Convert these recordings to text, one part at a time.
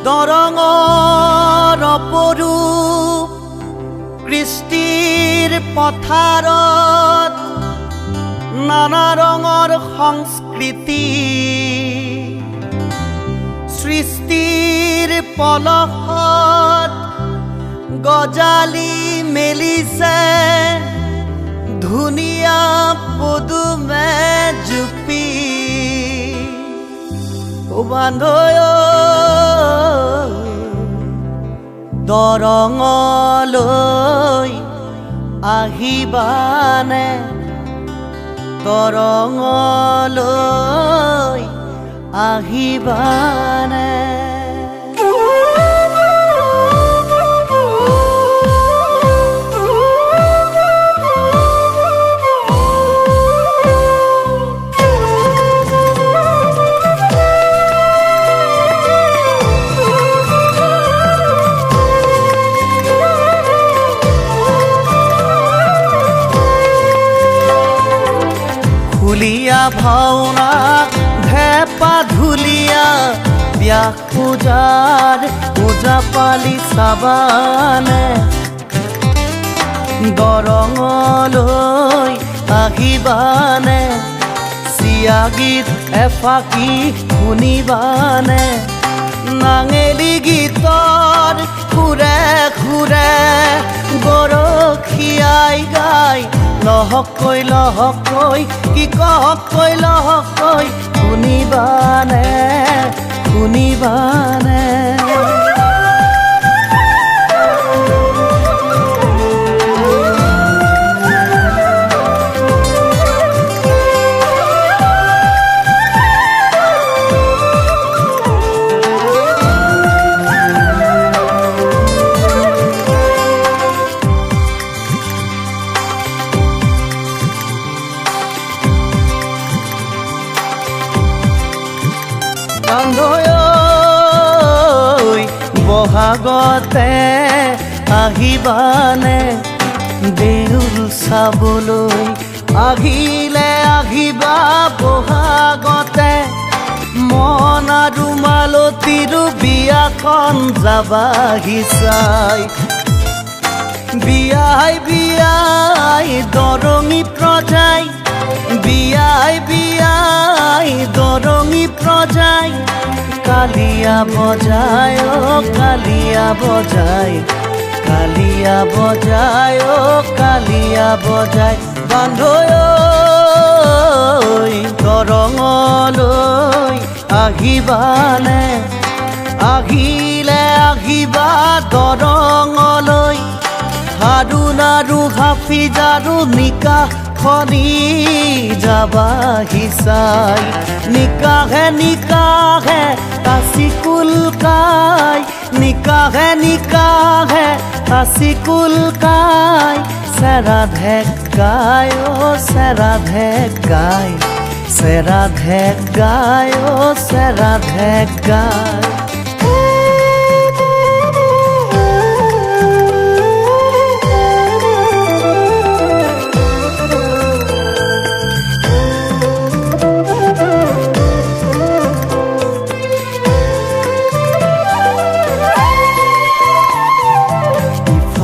দৰঙৰ অপৰূপ কৃষ্টিৰ পথাৰত নানা ৰঙৰ সংস্কৃতি সৃষ্টিৰ পলহত গজালি মেলিছে ধুনীয়া পদুমে জুপি বান্ধৈ দৰঙলৈ আহিবানে দৰঙলৈ আহিবানে ঢুলীয়া ভাওনা ধেপা ঢুলীয়া ব্যাস পূজাৰ পূজা পালি চাবানে দৰঙলৈ আহিবানে চিয়া গীত এফাকি শুনিবানে নাঙেলি গীতৰ সুৰে সুৰে গৰখীয়াই গাই লহকৈ লহকৈ কি কহকৈ লহকৈ শুনিবানে শুনিবানে বহাগতে আহিবানে দেউল চাবলৈ আহিলে আহিবা বহাগতে মন আৰু মালতীৰো বিয়াখন যাবাহি চাই বিয়াই বিয়াই দৰঙী প্ৰজাই বিয়াই বিয়াই দৰঙী প্ৰজাই কালিয়া বজায় ও কালিয়া বজায় কালিয়া বজায় ও কালিয়া বজায় বান্ধৈ দৰঙলৈ আহিবানে আহিলে আহিবা দৰঙলৈ হাৰুণ আৰু হাফিজাৰু নিকাহ খনি যাবাহি চাই নিকাহে নিকাহে তাচিকুল কাই নিকাহে নিকাহে তাচিকুল কাই চেৰাধে গাই ও চেৰাধে গাই চেৰাধে গাই ও চেৰাধে গাই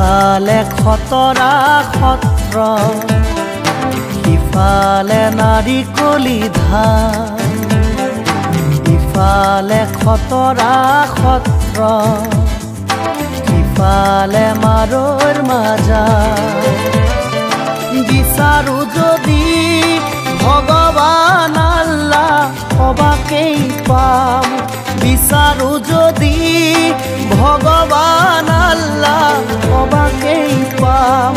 ইফালে খতৰা সত্ৰ ইফালে নাৰিকলি ধান ইফালে খতৰা সত্ৰ ইফালে মাৰৰ মাজাৰ বিচাৰো যদি ভগৱান আল্লাহ সবাকেই পাম বিচাৰো যদি ভগৱান আল্লাহ সবাকেই পাম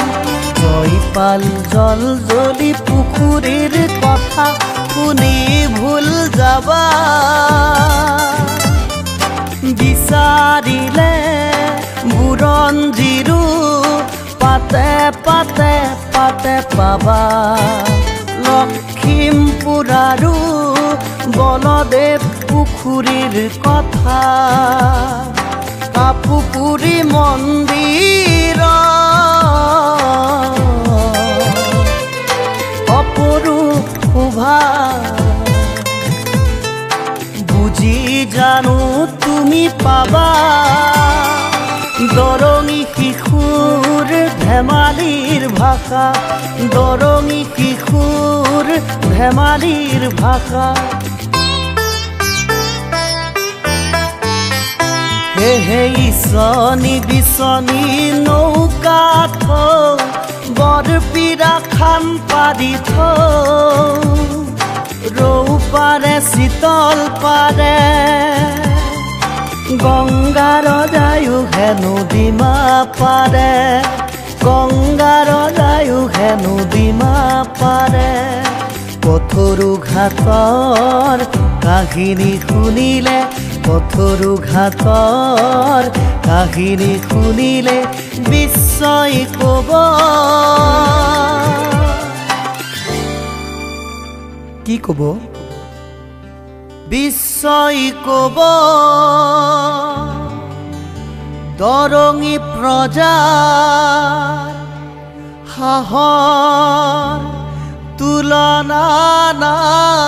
জয়পাল জল জ্বলি পুখুৰীৰ কথা শুনি ভুল যাবা বিচাৰিলে বুৰঞ্জীৰো পাতে পাতে পাতে পাবা লখিমপুৰ আৰু বলদেৱ পুখুৰীৰ কথা কাপুকুৰী মন্দিৰ অপৰূপ শোভা বুজি জানো তুমি পাবা দৰঙী শিশুৰ ধেমালিৰ ভাষা দৰঙী শিশুৰ ধেমালিৰ ভাষা হে ইছনি বিছনি নৌকা থৌ বৰপীৰা খান পাৰি থৌ ৰৌ পাৰে শীতল পাৰে গংগাৰ যায়ো হেনো ডিমা পাৰে গংগাৰ যায়ো হেনো ডিমা পাৰে পথৰু ঘাটৰ কাহিনী শুনিলে পথৰু ঘাটৰ কাহিনী শুনিলে বিস্ময় ক'ব কি ক'ব বিস্ময় ক'ব দৰঙী প্ৰজাৰ সাহৰ তুলনা নাই